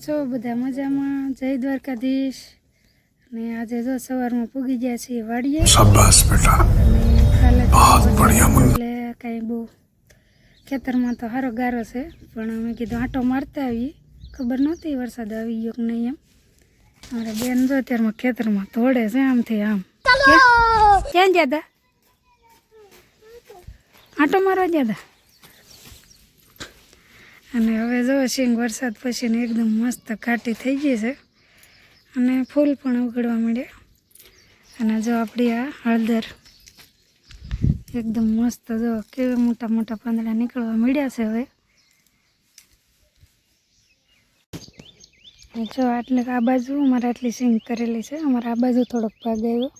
છો બધા મજામાં? જય દ્વારકાધીશ. અને આજે જો સવારમાં પૂગી ગયા છીએ વાડીએ. શાબાશ બેટા. અને કાલે બહુત બઢિયા. એટલે કાંઈ બહુ ખેતરમાં તો સારો ગારો છે, પણ અમે કીધું આંટો મારતા આવીએ. ખબર નહોતી વરસાદ આવી ગયો કે નહીં એમ. અમારા બેન જો અત્યારમાં ખેતરમાં ધોડે છે આમથી આમ. ક્યાં ગયા હતા? આંટો મારવા ગયા હતા. અને હવે જો સિંગ વરસાદ પછીને એકદમ મસ્ત ઘાટી થઈ ગઈ છે અને ફૂલ પણ ઉગડવા માંડ્યા. અને જો આપણી આ હળદર એકદમ મસ્ત જો કેવા મોટા મોટા પાંદડા નીકળવા માંડ્યા છે હવે. જો આટલે આ બાજુ અમારે આટલી સિંગ કરેલી છે, અમારે આ બાજુ થોડોક ભાગ આવ્યો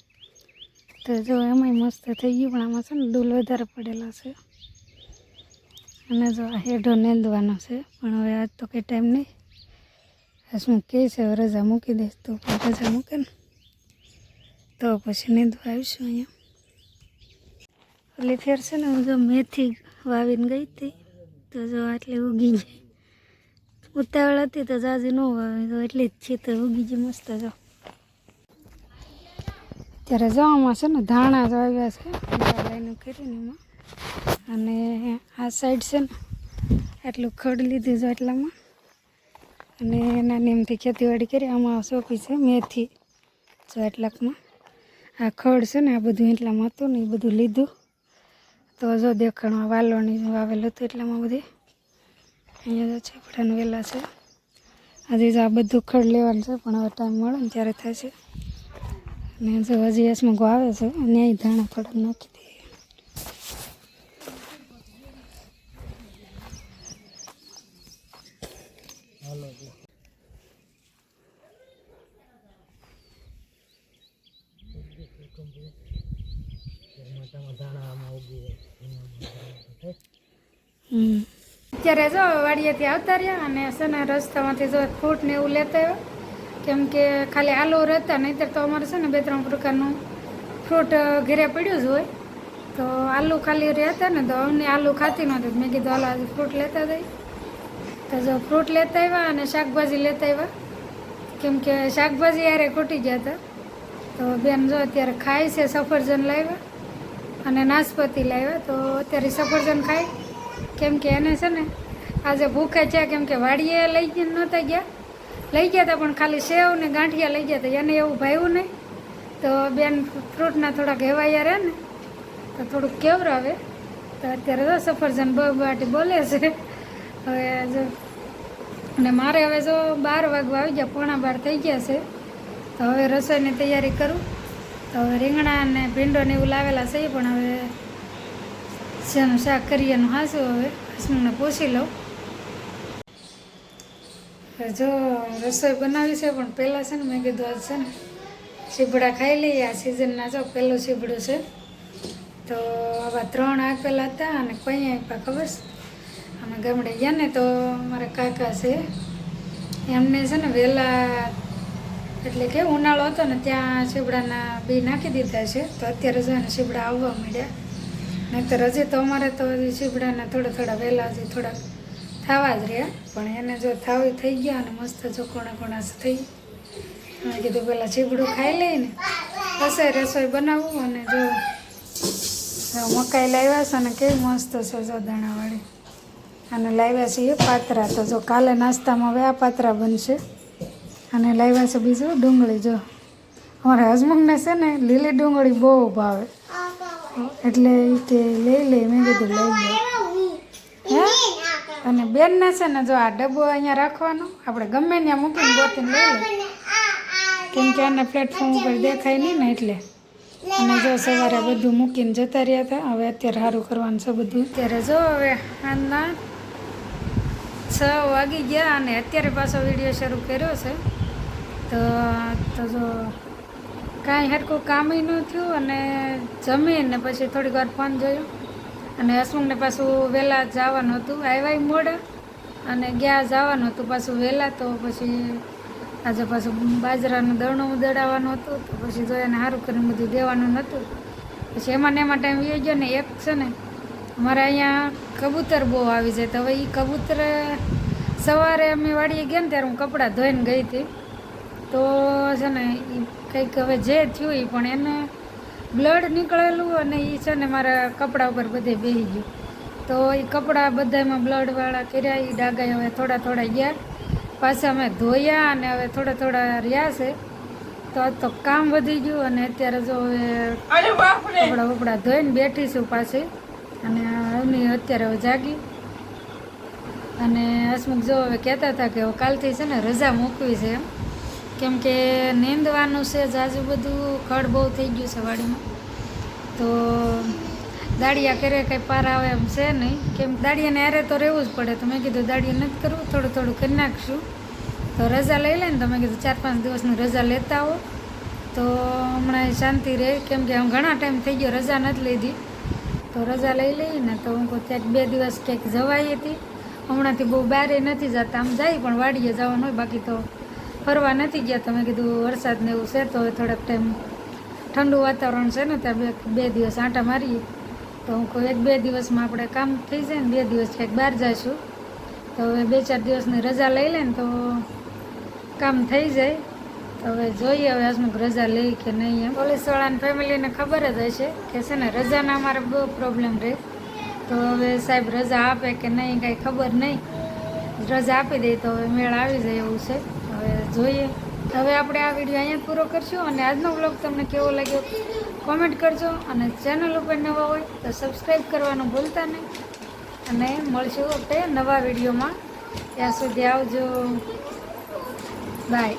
તો જો એમાંય મસ્ત થઈ ગયું, પણ આમાં છે ને ડૂલ વધારે પડેલા છે. અને જો હેઢો નેંદવાનો છે, પણ હવે આજ તો કંઈ ટાઈમ નહીં. શું કહે છે રજા મૂકી દઈશ, તો પણ રજા મૂકે ને તો પછી નેંદવા આવીશું અહીંયા. ઓલી ફેર છે ને હું જો મેથી વાવીને ગઈ હતી તો જો આટલી ઉગી ગઈ. ઉતાવળ હતી તો જાજી ન વાવી તો એટલી જ છે તો ઉગી ગઈ મસ્ત. જો અત્યારે જવામાં છે ને ધાણા જ આવ્યા છે લાઈનું કરીને એમાં. અને આ સાઈડ છે ને આટલું ખડ લીધું છે એટલામાં, અને એના નિયમથી ખેતીવાડી કરી. આમાં સોંપી છે મેથી જો એટલાકમાં. આ ખડ છે ને આ બધું એટલામાં હતું ને એ બધું લીધું તો જો દેખાણું વાલોણી વાવેલું હતું એટલામાં બધી. અહીંયા જો છેપડાનું વેલા છે. આજે જો આ બધું ખડ લેવાનું છે, પણ હવે ટાઈમ મળે ને ત્યારે થાય છે. અને જો હજી એસમાં આવે છે અને અહીં ધાણા થોડાક નાખી દઈએ. અત્યારે જો વાડીએથી આવતા રહ્યા અને છે ને રસ્તામાંથી જો ફ્રૂટ ને એવું લેતા આવ્યા, કેમ કે ખાલી આલુ રહેતા, નહીંતર તો અમારે છે ને 2-3 પ્રકારનું ફ્રૂટ ઘરે પડ્યું જ હોય. તો આલુ ખાલી રહેતા ને તો અમને આલુ ખાતી નહોતી. મેં કીધું હાલો આજે ફ્રૂટ લેતા જઈ. તો જો ફ્રૂટ લેતા આવ્યા અને શાકભાજી લેતા આવ્યા, કેમ કે શાકભાજી યારે ખૂટી ગયા હતા. તો બેન જો અત્યારે ખાય છે. સફરજન લાવ્યા અને નાશપતી લાવ્યા. તો અત્યારે સફરજન ખાય, કેમ કે એને છે ને આજે ભૂખે છે, કેમ કે વાડીએ લઈ નહોતા ગયા. લઈ ગયા હતા પણ ખાલી સેવ ને ગાંઠિયા લઈ ગયા હતા, એને એવું ભાવ્યું નહીં. તો બેન ફ્રૂટના થોડાક હેવાયા રહે ને તો થોડુંક કેવરાવે. તો અત્યારે જો સફરજન બાટી બોલે છે હવે જો. અને મારે હવે જો 12 વાગવા આવી ગયા, 11:15 થઈ ગયા છે. તો હવે રસોઈની તૈયારી કરું. તો હવે રીંગણા અને ભીંડો ને એવું લાવેલા છે, પણ હવે શેનું શાક કરીએ એનું હાંસું હવે હસમુને પૂછી લઉં. જો રસોઈ બનાવી છે, પણ પહેલાં છે ને મેં કીધું આજ છે ને સીભડા ખાઈ લઈએ. આ સિઝનના જો પહેલું સીભડું છે. તો આવા 3 આપેલા હતા અને કોઈ આપ્યા ખબર છે. અમે ગામડે ગયા ને તો મારા કાકા છે એમને છે ને વહેલા, એટલે કે ઉનાળો હતો ને ત્યાં સીભડાના બી નાખી દીધા છે. તો અત્યારે જો એને સીભડા આવવા માંડ્યા. નહીંતર હજી તો અમારે તો હજી સીભડાના થોડા વહેલા હજી થોડાક થવા જ રહ્યા, પણ એને જો થાવી થઈ ગયા અને મસ્ત જો કોણા થઈ. મેં કીધું પહેલાં સીભડું ખાઈ લઈને પછી રસોઈ બનાવવું. અને જો મકાઈ લાવ્યા છે અને કેવી મસ્ત છે જો દાણાવાળી. અને લાવ્યા છીએ પાતરા. તો જો કાલે નાસ્તામાં હવે આ પાતરા બનશે. અને લાવ્યા છે બીજું ડુંગળી. જો અમારે હસમુખને છે ને લીલી ડુંગળી બહુ ભાવે, એટલે એ કે લઈ લે. મેં કીધું લઈ લે. હે અને બેનને છે ને જો આ ડબ્બો અહીંયા રાખવાનો, આપણે ગમે ત્યાં મૂકીને ગોતીને લઈ લે, કેમ કે આના પ્લેટફોર્મ ઉપર દેખાય નહીં ને એટલે. અને જો સવારે બધું મૂકીને જતા રહ્યા હતા, હવે અત્યારે સારું કરવાનું છે બધું. અત્યારે જો હવે આના 6 વાગી ગયા અને અત્યારે પાછો વિડીયો શરૂ કર્યો છે. તો જો કાંઈ હરખું કામ ન થયું અને જમીને પછી થોડીક વાર ફોન જોયું. અને હસમુખને પાછું વહેલા જવાનું હતું, આવ્યા મોડા અને ગયા જવાનું હતું પાછું વહેલા. તો પછી આજે પાછું બાજરાનું દળણું દળાવવાનું હતું, તો પછી જો એને સારું કરીને બધું દેવાનું નહોતું. પછી એમાં ને એમાં ટાઈમ વી ગયો ને. એક છે ને અમારે અહીંયા કબૂતર બહુ આવી જાય, તો હવે એ કબૂતર સવારે અમે વાડીએ ગયા ને ત્યારે હું કપડાં ધોઈને ગઈ હતી. તો છે ને એ કંઈક હવે જે થયું એ પણ એને બ્લડ નીકળેલું અને એ છે ને મારા કપડા ઉપર બધે બેસી ગયું. તો એ કપડાં બધામાં બ્લડવાળા કર્યા. એ ડાઘા હવે થોડા થોડા ગયા, પાછા અમે ધોયા અને હવે થોડા થોડા રહ્યા છે. તો આજ તો કામ વધી ગયું અને અત્યારે જો હવે કપડા બપડા ધોઈને બેઠી છું પાછી. અને એમની અત્યારે હવે જાગી. અને હસમુખ જો હવે કહેતા હતા કે હવે કાલથી છે ને રજા મૂકવી છે એમ, કેમ કે નીંદવાનું છે જાજુ બધું, ખડ બહુ થઈ ગયું છે વાડીમાં. તો દાળિયા કરે કંઈ પાર આવે એમ છે નહીં, કેમ દાળિયાને હારે તો રહેવું જ પડે. તો મેં કીધું દાળિયા નથી કરવું, થોડું થોડું કરી નાખશું. તો રજા લઈ લે ને, તો મેં કીધું 4-5 દિવસની રજા લેતા આવો તો હમણાં શાંતિ રહે, કેમ કે હું ઘણા ટાઈમ થઈ ગયો રજા નથી લીધી. તો રજા લઈ લઈને તો હું ક્યાંક 2 દિવસ ક્યાંક જવાઈ હતી. હમણાંથી બહુ બહાર નથી જતા, આમ જાય પણ વાડીએ જવાનું હોય, બાકી તો ફરવા નથી ગયા. તો મેં કીધું વરસાદને એવું છે તો હવે થોડાક ટાઈમ ઠંડુ વાતાવરણ છે ને ત્યાં 2 દિવસ આંટા મારીએ. તો હું કહું 1-2 દિવસમાં આપણે કામ થઈ જાય ને 2 દિવસ ક્યાંક બહાર જઈશું. તો હવે 2-4 દિવસની રજા લઈ લે ને તો કામ થઈ જાય. તો હવે જોઈએ હવે હસમુખ રજા લે કે નહીં. એમ પોલીસવાળાને ફેમિલીને ખબર જ હશે કે છે ને રજાના અમારે બહુ પ્રોબ્લેમ રહે. તો હવે સાહેબ રજા આપે કે નહીં કાંઈ ખબર નહીં. રજા આપી દે તો હવે મેળ આવી જાય એવું છે. હવે જોઈએ. હવે આપણે આ વિડીયો અહીંયા પૂરો કરશું. અને આજનો વ્લોગ તમને કેવો લાગ્યો કોમેન્ટ કરજો. અને ચેનલ ઉપર નવા હોય તો સબસ્ક્રાઈબ કરવાનું ભૂલતા નહીં. અને મળશું આપણે નવા વિડીયોમાં. ત્યાં સુધી આવજો. બાય.